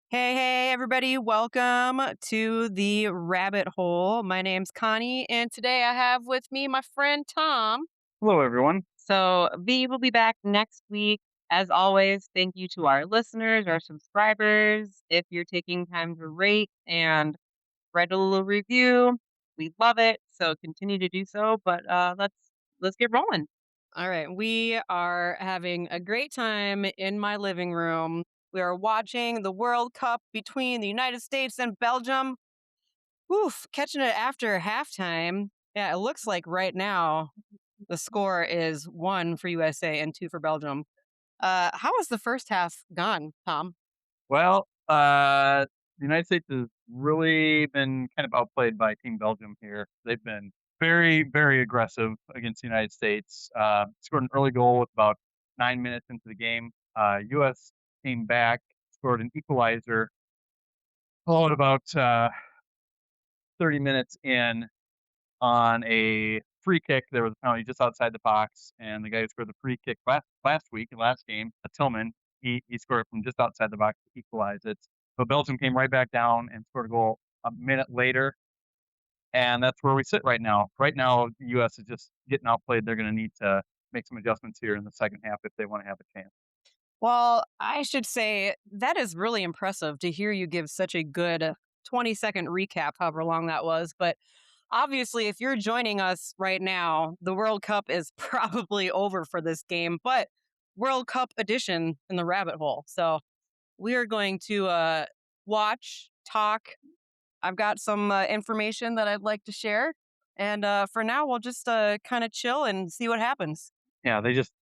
Hey, everybody. Welcome to the rabbit hole. My name's Connie, and today I have with me my friend Tom. Hello, everyone. So, V will be back next week. As always, thank you to our listeners, our subscribers. If you're taking time to rate and write a little review, we love it. So, continue to do so. But let's get rolling. All right. We are having a great time in my living room. We are watching the World Cup between the United States and Belgium. Oof, catching it after halftime. Yeah, it looks like right now the score is 1 for USA and 2 for Belgium. How has the first half gone, Tom? Well, the United States has really been kind of outplayed by Team Belgium here. They've been very, very aggressive against the United States. Scored an early goal with about 9 minutes into the game. U.S. came back, scored an equalizer. Followed about 30 minutes in on a free kick. There was a penalty just outside the box, and the guy who scored the free kick last week, last game, Tillman, he scored it from just outside the box to equalize it. So Belgium came right back down and scored a goal a minute later, and that's where we sit right now. Right now, the U.S. is just getting outplayed. They're going to need to make some adjustments here in the second half if they want to have a chance. Well, I should say that is really impressive to hear you give such a good 20-second recap, however long that was. But obviously, if you're joining us right now, the World Cup is probably over for this game, but World Cup edition in the rabbit hole. So we are going to watch, talk. I've got some information that I'd like to share. And for now, we'll just kind of chill and see what happens. Yeah, they just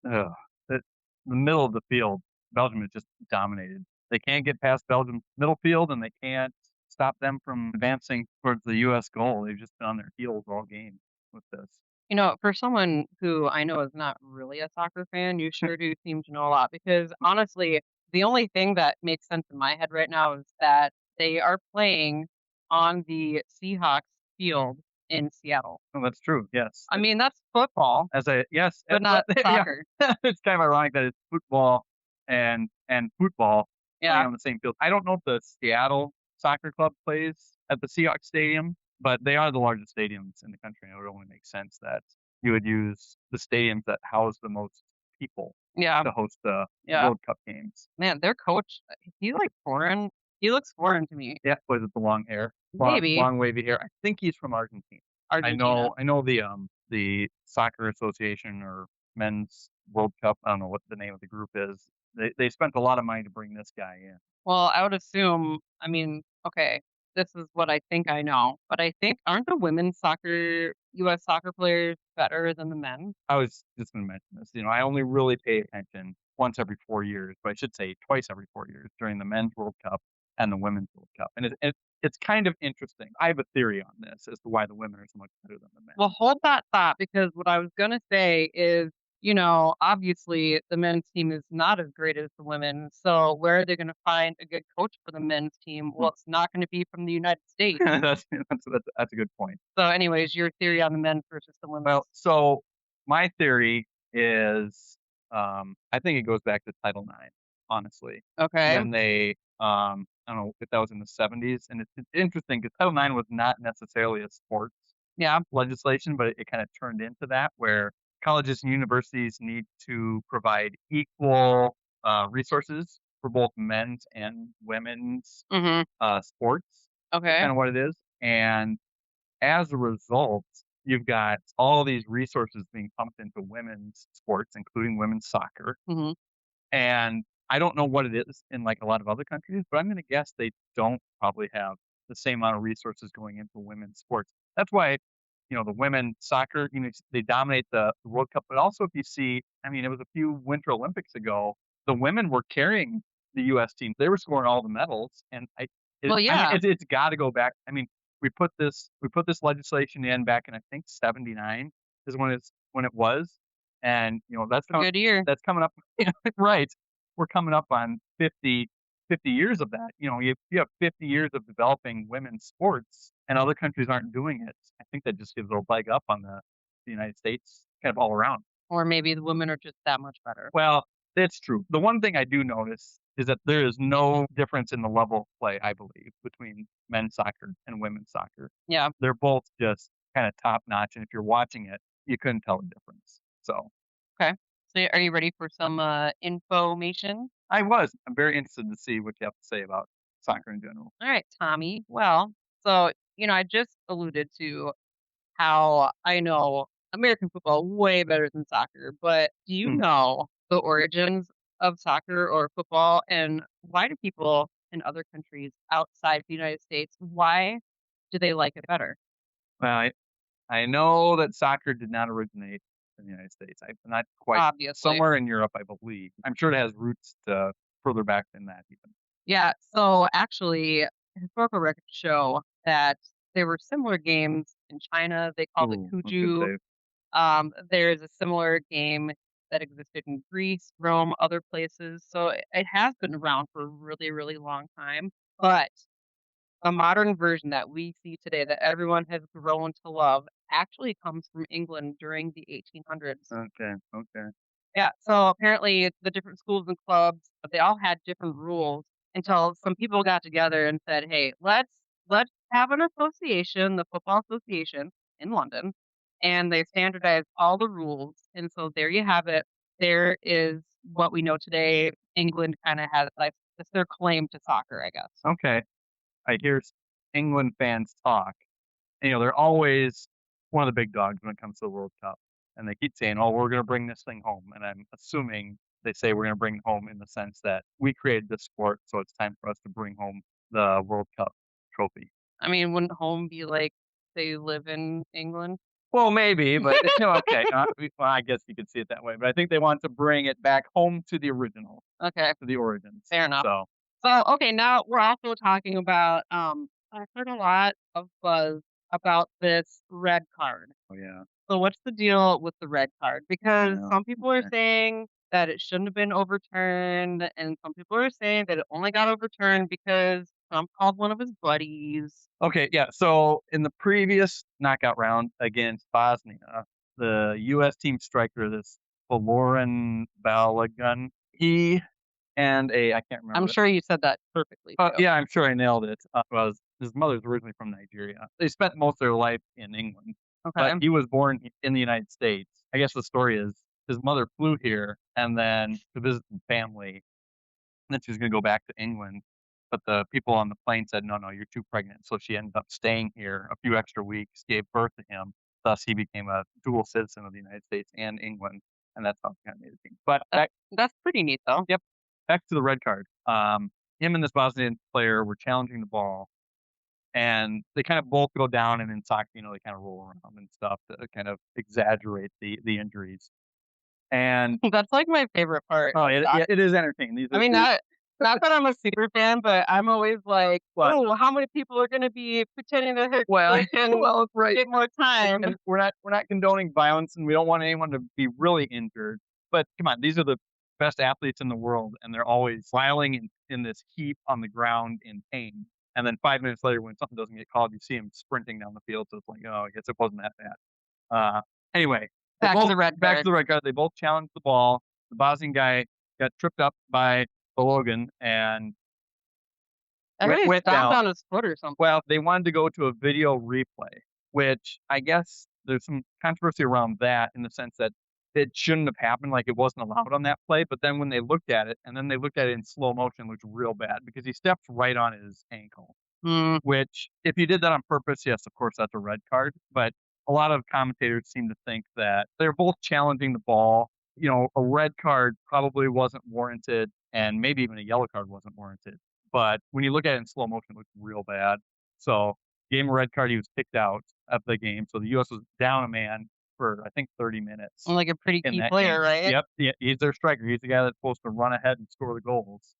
the middle of the field, Belgium is just dominated. They can't get past Belgium's middle field, and they can't stop them from advancing towards the U.S. goal. They've just been on their heels all game with this. For someone who I know is not really a soccer fan, you sure do seem to know a lot because honestly, the only thing that makes sense in my head right now is that they are playing on the Seahawks field in Seattle. Oh, that's true. Yes. I mean, that's football, As a yes, but well, not yeah, soccer. it's kind of ironic that it's football and football playing Yeah. on the same field. I don't know if the Seattle Soccer Club plays at the Seahawks Stadium, but they are the largest stadiums in the country, and it would only make sense that you would use the stadiums that house the most people Yeah. to host the Yeah. World Cup games. Man, their coach, he's like foreign. He looks foreign to me. Yeah, plays with the long hair, Maybe long wavy hair. I think he's from Argentina. Argentina. I know the soccer association or men's World Cup. I don't know what the name of the group is. They spent a lot of money to bring this guy in. Well, I would assume, I mean, okay, this is what I think I know, but I think aren't the women's soccer US soccer players better than the men? I was just going to mention this. I only really pay attention once every 4 years, but I should say twice every 4 years during the men's World Cup and the women's World Cup. And it's kind of interesting. I have a theory on this as to why the women are so much better than the men. Well, hold that thought because what I was gonna say is, obviously the men's team is not as great as the women. So where are they gonna find a good coach for the men's team? Well, it's not gonna be from the United States. That's a good point. So anyways, your theory on the men versus the women. Well, so my theory is, I think it goes back to Title IX, honestly, Okay. when I don't know if that was in the '70s, and it's interesting because Title IX was not necessarily a sports Yeah. legislation, but it kinda turned into that, where colleges and universities need to provide equal, resources for both men's and women's, Mhm. sports. That's Okay. kinda what it is, and as a result, you've got all these resources being pumped into women's sports, including women's soccer, Mhm. and I don't know what it is in, like, a lot of other countries, but I'm gonna guess they don't probably have the same amount of resources going into women's sports. That's why, the women soccer, they dominate the World Cup, but also if you see, I mean, it was a few Winter Olympics ago, the women were carrying the US team. They were scoring all the medals, and Well, I mean, yeah. it's gotta go back. I mean, we put this legislation in back in, I think, '79 is when it was, and, A good year. that's coming up right. We're coming up on 50 years of that. You have 50 years of developing women's sports, and other countries aren't doing it. I think that just gives a leg up on the United States kind of all around. Or maybe the women are just that much better. Well, that's true. The one thing I do notice is that there is no difference in the level of play, I believe, between men's soccer and women's soccer. Yeah. They're both just kinda top notch, and if you're watching it, you couldn't tell the difference. So, Okay. So are you ready for some information? I'm very interested to see what you have to say about soccer in general. All right, Tommy. Well, so I just alluded to how I know American football way better than soccer, but do you Mm. know the origins of soccer or football, and why do people in other countries outside the United States, why do they like it better? Well, I know that soccer did not originate in the United States. I'm not quite Obviously. somewhere in Europe, I believe. I'm sure it has roots to further back than that even. Yeah, so actually, historical records show that there were similar games in China. They called it Ooh, that's good Kuju. save. There's a similar game that existed in Greece, Rome, other places. So it has been around for a really, really long time. But a modern version that we see today that everyone has grown to love actually comes from England during the 1800s. Okay, okay. Yeah, so apparently the different schools and clubs, they all had different rules until some people got together and said, "Hey, let's have an association, the football association in London." And they standardized all the rules. And so there you have it. There is what we know today. England kind of has like that's their claim to soccer, I guess. Okay. I hear England fans talk, and, they're always one of the big dogs when it comes to the World Cup, and they keep saying, "Oh, we're gonna bring this thing home," and I'm assuming they say we're gonna bring it home in the sense that we created this sport, so it's time for us to bring home the World Cup trophy. I mean, wouldn't home be like they live in England? Well, maybe, but okay, well, I guess you could see it that way, but I think they want to bring it back home to the original, Okay, to the origins. fair enough. So, So, okay, now we're also talking about, I've heard a lot of buzz about this red card. oh yeah, So what's the deal with the red card? Because yeah, some people are okay. saying that it shouldn't have been overturned, and some people are saying that it only got overturned because Trump called one of his buddies. Okay, yeah. So in the previous knockout round against Bosnia, the U.S. team striker, this Valoran Balogun, he and I can't I'm remember. sure you said that perfectly too. Yeah, I'm sure I nailed it. Was his mother's originally from Nigeria. They spent most of their life in England, but Okay. he was born in the United States. I guess the story is his mother flew here and then to visit some family, then she was gonna go back to England, but the people on the plane said, "No, no, you're too pregnant." So she ended up staying here a few extra weeks, gave birth to him, thus he became a dual citizen of the United States and England, and that's how he kinda made the team. But That's that's pretty neat though. yep, back to the red card. Him and this Bosnian player were challenging the ball, and they kind of both go down, and in soccer, they kinda roll around and stuff to kind of exaggerate the injuries. And That's like my favorite part oh, of yeah, soccer. it is entertaining. These I are mean, these not that I'm a super fan, but I'm always like, but "Oh, how many people are gonna be pretending to hurt so well, they can well, right. get more time?" And we're not condoning violence, and we don't want anyone to be really injured. But come on, these are the best athletes in the world, and they're always smiling in this heap on the ground in pain. And then 5 minutes later, when something doesn't get called, you see him sprinting down the field. So it's like, oh, I guess it wasn't that bad. Anyway, they Back to both the red back to card. the red card. They both challenged the ball. The Bosnian guy got tripped up by Logan and I went think he went stomped down. on his foot or something. Well, they wanted to go to a video replay, which I guess there's some controversy around that in the sense that it shouldn't have happened, like, it wasn't allowed on that play, but then when they looked at it, and then they looked at it in slow motion, it looked real bad because he stepped right on his ankle, Mm, which if you did that on purpose, yes, of course, that's a red card, but a lot of commentators seem to think that they're both challenging the ball. A red card probably wasn't warranted, and maybe even a yellow card wasn't warranted. But when you look at it in slow motion, it looks real bad. So, gave him a red card, he was kicked out of the game. So the US was down a man for I think 30 minutes like a pretty in key that player, game. right? Yep, yeah, he's their striker. He's the guy that's supposed to run ahead and score the goals.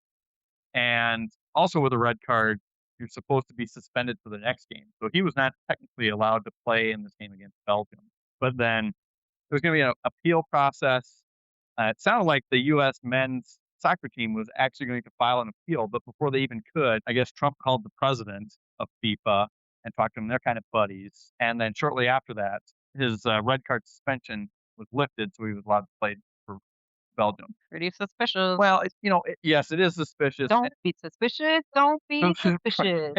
And also with a red card, you're supposed to be suspended for the next game. So he was not technically allowed to play in this game against Belgium. But then there's gonna be an appeal process. It sounded like the U.S. men's soccer team was actually going to file an appeal, but before they even could, I guess Trump called the president of FIFA and talked to him. They're kind of buddies. And then shortly after that, his red card suspension was lifted, so he was allowed to play for Belgium. Pretty suspicious. Well, yes, it is suspicious. Don't be suspicious. Don't be Right. suspicious.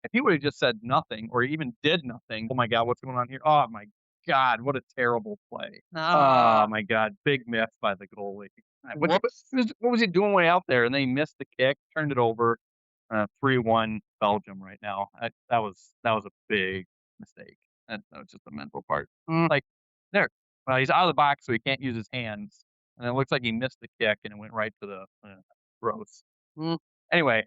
If he would've just said nothing or even did nothing, "Oh my god, what's going on here? Oh my god, what a terrible play. Oh Ah, my god, big miss by the goalie." whoops. What was he doing way out there? And then he missed the kick, turned it over, 3-1 Belgium right now. That was a big mistake. That was just the mental part. Mm, Like, there, he's out of the box, so he can't use his hands, and it looks like he missed the kick, and it went right to the, gross. mm, Anyway,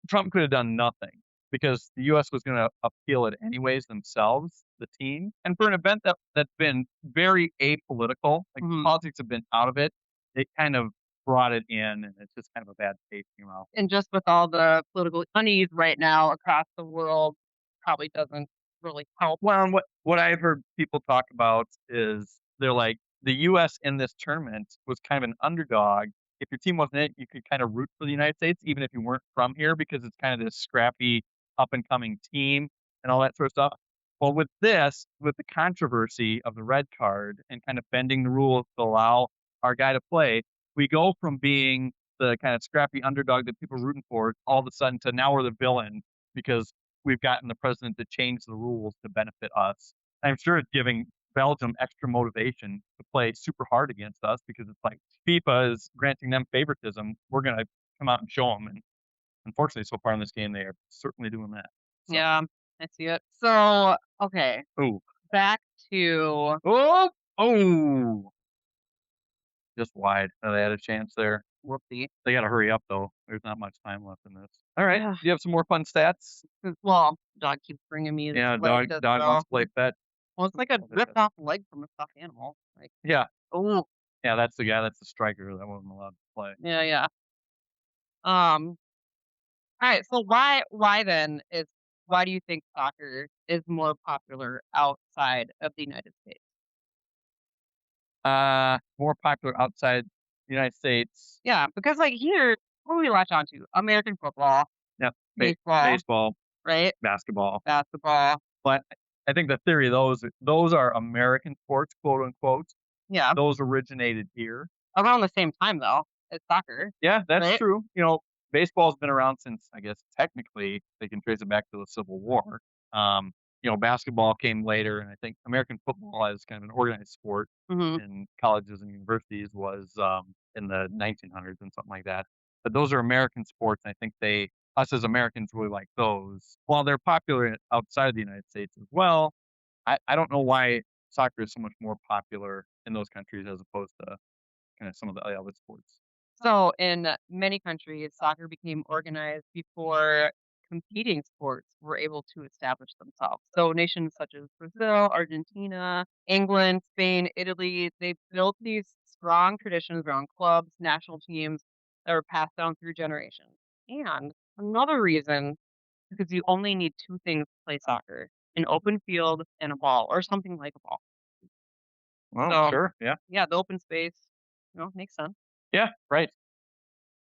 Trump could have done nothing because the US was gonna appeal it anyways themselves, the team, and for an event that's been very apolitical, like, mhm. politics have been out of it, it kind of brought it in, and it's just kind of a bad taste in your mouth. And just with all the political unease right now across the world, probably doesn't really help. Well, and what I've heard people talk about is they're like, the US in this tournament was kind of an underdog. If your team wasn't in it, you could kind of root for the United States even if you weren't from here because it's kind of this scrappy up and coming team and all that sort of stuff. Well, with the controversy of the red card and kind of bending the rules to allow our guy to play, we go from being the kind of scrappy underdog that people are rooting for all of a sudden to now we're the villain because we've gotten the president to change the rules to benefit us. I'm sure it's giving Belgium extra motivation to play super hard against us because it's like FIFA is granting them favoritism. We're gonna come out and show them, and unfortunately, so far in this game, they are certainly doing that. So, Yeah, I see it. So, okay, ooh, back to oh, oh, just wide. They had a chance there. whoopsie. They got to hurry up though. There's not much time left in this. All right, Yeah, do you have some more fun stats? well, dog keeps bringing me this Yeah, leg dog wants so to play fetch. well, it's like a ripped off leg from a stuffed animal. Like, Yeah, oh, yeah, that's the guy. That's the striker that wasn't allowed to play. yeah, yeah. Um, alright, so why then is why do you think soccer is more popular outside of the United States? More popular outside the United States. Yeah, because, like, here, what do we latch on to? American football, Yep, baseball, baseball, right? basketball. Basketball. But I think the theory of those are American sports, quote unquote. Yeah, Those originated here. around the same time, though, as soccer, Yeah, that's right? true. Baseball's been around since I guess technically they can trace it back to the Civil War. Um, basketball came later, and I think American football as kind of an organized sport Mhm. in colleges and universities was in the 1900s and something like that. But those are American sports, and I think us as Americans really like those. While they're popular outside the United States as well, I don't know why soccer is so much more popular in those countries as opposed to kind of some of the other sports. So, in many countries, soccer became organized before competing sports were able to establish themselves. So, nations such as Brazil, Argentina, England, Spain, Italy, they built these strong traditions around clubs, national teams that were passed down through generations. And another reason, because you only need two things to play soccer: an open field and a ball, or something like a ball. Well, So, sure, yeah, yeah, the open space, makes sense. yeah, right,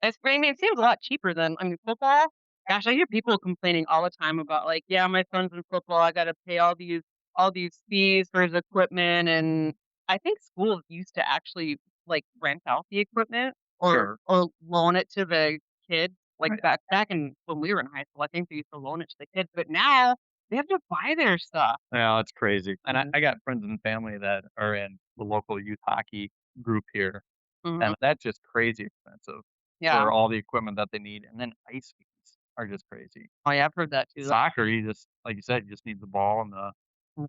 I mean, it seems a lot cheaper than football. Gosh, I hear people complaining all the time about like, "Yeah, my son's in football. I gotta pay all these fees for his equipment," and I think schools used to actually, like, rent out the equipment or sure, or loan it to the kids, like, right. back in when we were in high school, I think they used to loan it to the kids, but now they have to buy their stuff. Yeah, that's crazy. And I, Mhm, I got friends and family that are in the local youth hockey group here, mhm, and that's just crazy expensive yeah. for all the equipment that they need. And then ice fees are just crazy. Oh, yeah, I've heard that too, Soccer, you just like you said, you just need the ball in the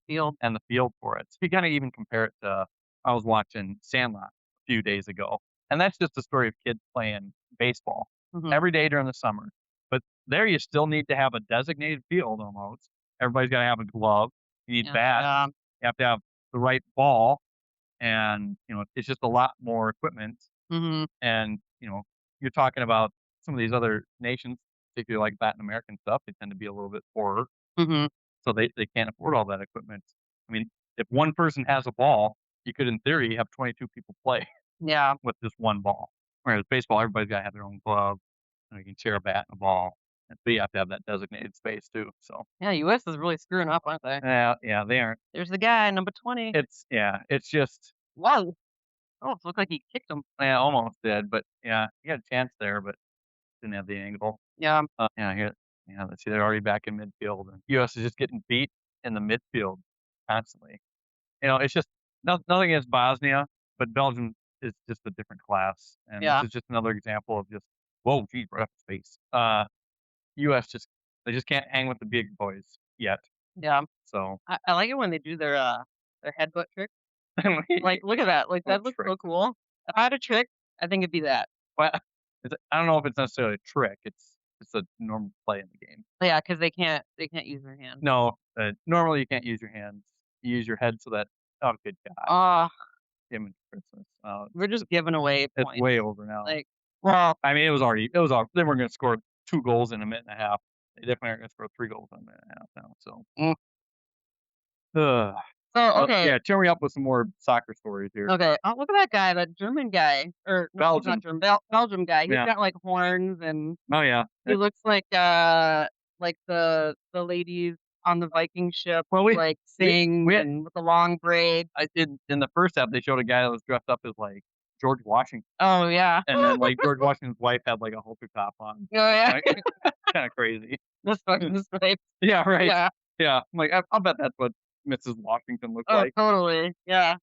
field. and the field for it. So you kinda even compare it to I was watching Sandlot a few days ago, and that's just a story of kids playing baseball Mhm, every day during the summer. But there you still need to have a designated field almost. Everybody's gotta have a glove. You need yeah, yeah, bats. You have to have the right ball, and, it's just a lot more equipment, mhm, and, you're talking about some of these other nations, particularly like Latin American stuff, they tend to be a little bit poorer. mhm, So they can't afford all that equipment. I mean, if one person has a ball, you could, in theory, have 22 people play yeah. with just one ball. Whereas baseball, everybody's gotta have their own glove, and you can share a bat and a ball, and so you have to have that designated space too, so Yeah, US is really screwing up, aren't they? yeah, yeah, they aren't. There's the guy, number 20. It's yeah, it's just Whoa. Oh, it looked like he kicked him. Yeah, almost did, but yeah, he had a chance there, but didn't have the angle. Yeah, Yeah, here, yeah, let's see, they're already back in midfield, and US is just getting beat in the midfield constantly. It's just nothing against Bosnia, but Belgium is just a different class, and this yeah, is just another example of just, whoa, geez, right off his face. US they just can't hang with the big boys yet. yeah. So, I like it when they do their headbutt trick. like, Like, look at that. Like, what that looks trick? so cool. If I had a trick, I think it'd be that. Well, I don't know if it's necessarily a trick. It's a normal play in the game. Yeah, because they can't use their hand. No, normally you can't use your hands. You use your head so that, oh, good God, Ah, him and Christmas. we're just giving away It's points. way over now. Like, well, I mean, it was they weren't gonna score 2 goals in a minute and a half. They definitely aren't gonna score 3 goals in a minute and a half now, so, mm, ugh. so, okay. Yeah, cheer me up with some more soccer stories here. Okay. Oh, look at that guy, that German guy, or no, he's not Belgium. German, Belgium guy. He's Yeah. got like horns, and Oh, yeah. he looks like the ladies on the Viking ship Well, who like sing we had and with the long braid. in the first half, they showed a guy that was dressed up as, like, George Washington, Oh yeah. and then, like, George Washington's wife had, like, a halter top on. Oh yeah. Like, kinda crazy. The stripes. Yeah, right. Yeah. Yeah. I'm like, I'll bet that's what Mrs. Washington looked Oh, like. totally. Yeah.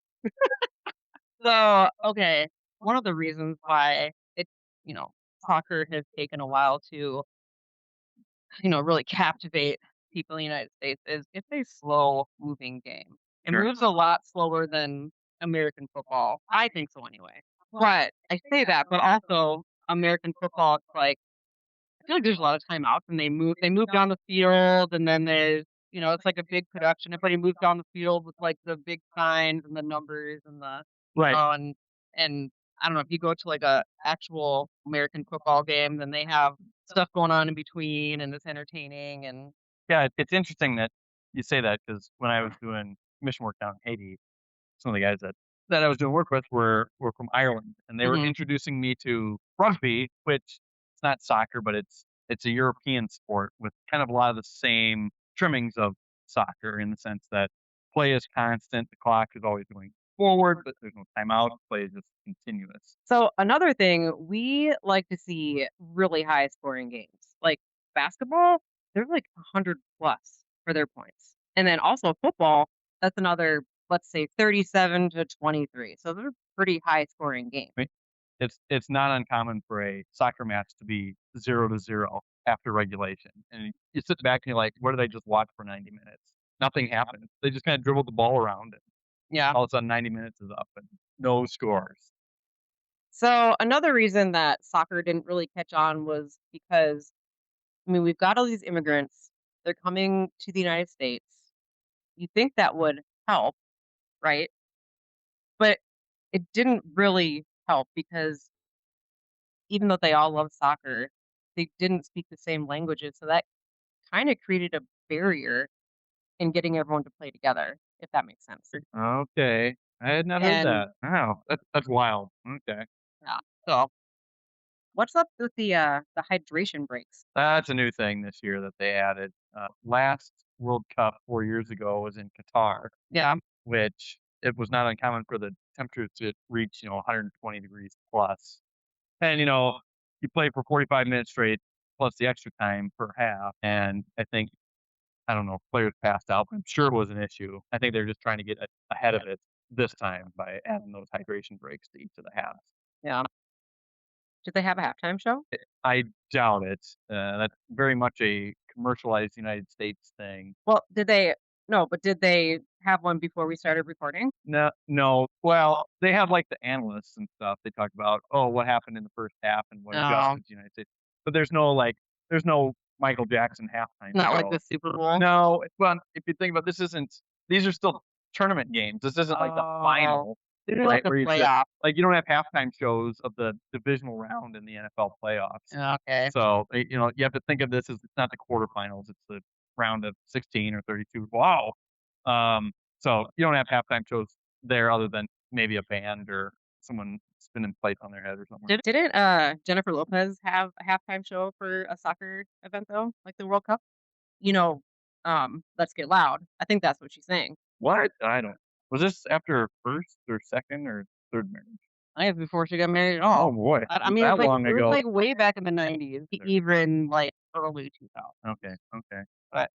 So okay, one of the reasons why you know soccer has taken a while to really captivate people in the United States is it's a slow moving game. It Sure. moves a lot slower than American football. I think so anyway. But I say that, but also American football, it's like I feel like there's a lot of timeouts and they move down the field and then there's it's like a big production. Everybody moves down the field with like the big signs and the numbers and the Right. and I don't know if you go to like a actual American football game, then they have stuff going on in between and it's entertaining and Yeah, it's interesting that you say that because when I was doing mission work down in Haiti, some of the guys that I was doing work with were from Ireland, and they were mhm, introducing me to rugby, which it's not soccer, but it's a European sport with kind of a lot of the same trimmings of soccer in the sense that play is constant, the clock is always going forward, but there's no timeout, play is just continuous. So another thing, we like to see really high scoring games. Like basketball, they're like 100 plus for their points. And then also football, that's another, let's say 37 to 23. So they're pretty high scoring games. Right? It's not uncommon for a soccer match to be 0-0 after regulation, and you sit back and you're like, "What did I just watch for 90 minutes?" Nothing happened. They just kinda dribbled the ball around, and Yeah. all of a sudden 90 minutes is up and no scores. So another reason that soccer didn't really catch on was because, I mean, we've got all these immigrants. They're coming to the United States. You think that would help, right? But it didn't really help because even though they all love soccer, they didn't speak the same languages, so that kinda created a barrier in getting everyone to play together, if that makes sense. Okay. I had not heard And that. Wow, that's wild. Okay. yeah, so what's up with the hydration breaks? That's a new thing this year that they added. Last World Cup 4 years ago was in Qatar, Yeah, which it was not uncommon for the temperatures to reach, 120 degrees plus. And, you play for 45 minutes straight plus the extra time per half, and I don't know if players passed out, but I'm sure it was an issue. I think they're just trying to get ahead of it this time by adding those hydration breaks to each of the halves. yeah. Did they have a halftime show? I doubt it. That's very much a commercialized United States thing. Well, did they no, but did they have one before we started recording? No, no. Well, they have, like, the analysts and stuff. They talk about, "Oh, what happened in the first half and what Oh, adjustments the United States." But there's no Michael Jackson halftime not like show. the Super Bowl? No, well, if you think about these are still tournament games. This isn't like the Oh, final, they're like right, the where playoff. you don't have halftime shows of the divisional round in the NFL playoffs. Okay. So, you have to think of this as it's not the quarterfinals, it's the round of 16 or 32. Wow. So you don't have halftime shows there other than maybe a band or someone spinning plates on their head or something. Didn't Jennifer Lopez have a halftime show for a soccer event though, like the World Cup? You know, "Let's Get Loud." I think that's what she's saying. What? I don't Was this after her 1st or 2nd or 3rd marriage? I guess before she got married at Oh all. boy, I mean, that long it was, ago. like, way back in the '90s, even, like, early 2000s. Okay, okay. But,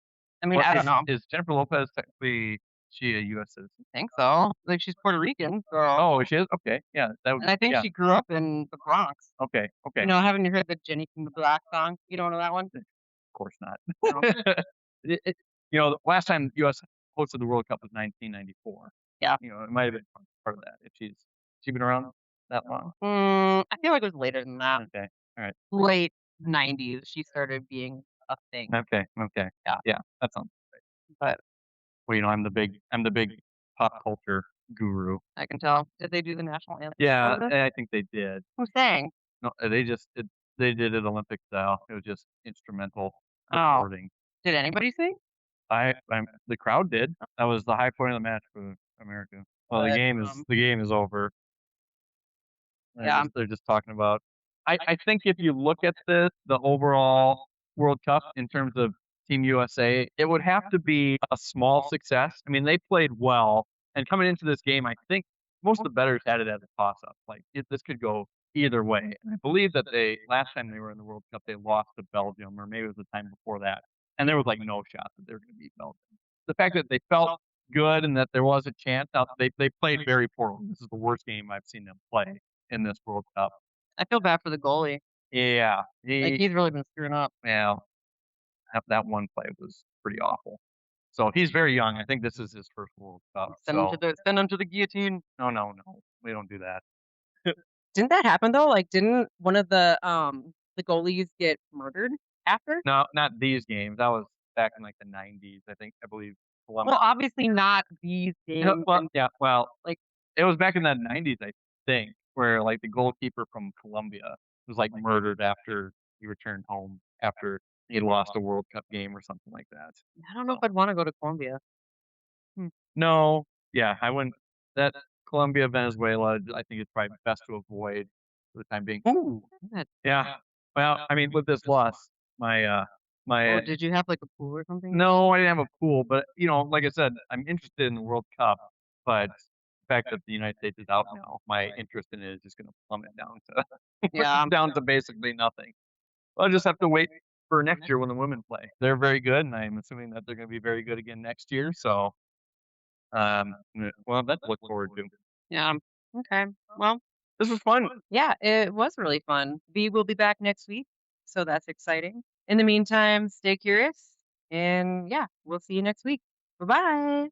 I mean, Well, I don't know. is Jennifer Lopez technically she a U.S. citizen? I think so. Like, she's Puerto Rican, so Oh, she is? Okay, yeah, that would and I think yeah, she grew up in the Bronx. okay, okay. You know, haven't you heard the Jenny from the Block song? You don't know that one? Of course not. No. It the last time U.S. hosted the World Cup was 1994. Yeah. It might have been part of that if she been around that long? I feel like it was later than that. Okay, alright. Late '90s, she started being a thing. Okay, okay. Yeah, Yeah, that sounds but well, I'm the big pop culture guru. I can tell. Did they do the national anthem Yeah, before this? and I think they did. Who sang? No, they did it Olympic style. It was just instrumental Oh, recording. did anybody sing? The crowd did. That was the high point of the match for America. Well, the But, game is the game is over. yeah, They're just talking about I think if you look at the overall World Cup in terms of Team USA, it would have to be a small success. I mean, they played well, and coming into this game, I think most of the bettors had it as a toss-up. Like, this could go either way. And I believe that they last time they were in the World Cup, they lost to Belgium, or maybe it was the time before that, and there was, like, no shot that they were gonna beat Belgium. The fact that they felt good and that there was a chance now they played very poorly. This is the worst game I've seen them play in this World Cup. I feel bad for the goalie. Yeah, Like, he's really been screwing up. yeah, that one play was pretty awful. So he's very young. I think this is his first World Cup. So Send him to the guillotine. no, no, no, we don't do that. Didn't that happen though? Like, didn't one of the goalies get murdered after? No, not these games. That was back in like the '90s. I believe Well, Columbus. obviously not these games Well, and, yeah, well, like it was back in the '90s, I think, where like the goalkeeper from Colombia was like murdered after he returned home after he lost a World Cup game or something like that. I don't know if So I'd wanna go to Colombia. Hmm. no, yeah, I wouldn't. That Colombia, Venezuela, I think it's probably best to avoid for the time being. Ooh, Good. yeah. Well, I mean, with this loss, my Oh, my did you have, like, a pool or something? no, I didn't have a pool, but like I said, I'm interested in the World Cup, but the fact that the United States is out now, my interest in it is just going to plummet down to Yeah. down to basically nothing. I'll just have to wait for next year when the women play. They're very good, and I'm assuming that they're going to be very good again next year. So, well, that's to look forward to. Yeah. Okay. Well, This was fun. yeah, it was really fun. We will be back next week, so that's exciting. In the meantime, stay curious, and yeah, we'll see you next week. Bye-bye.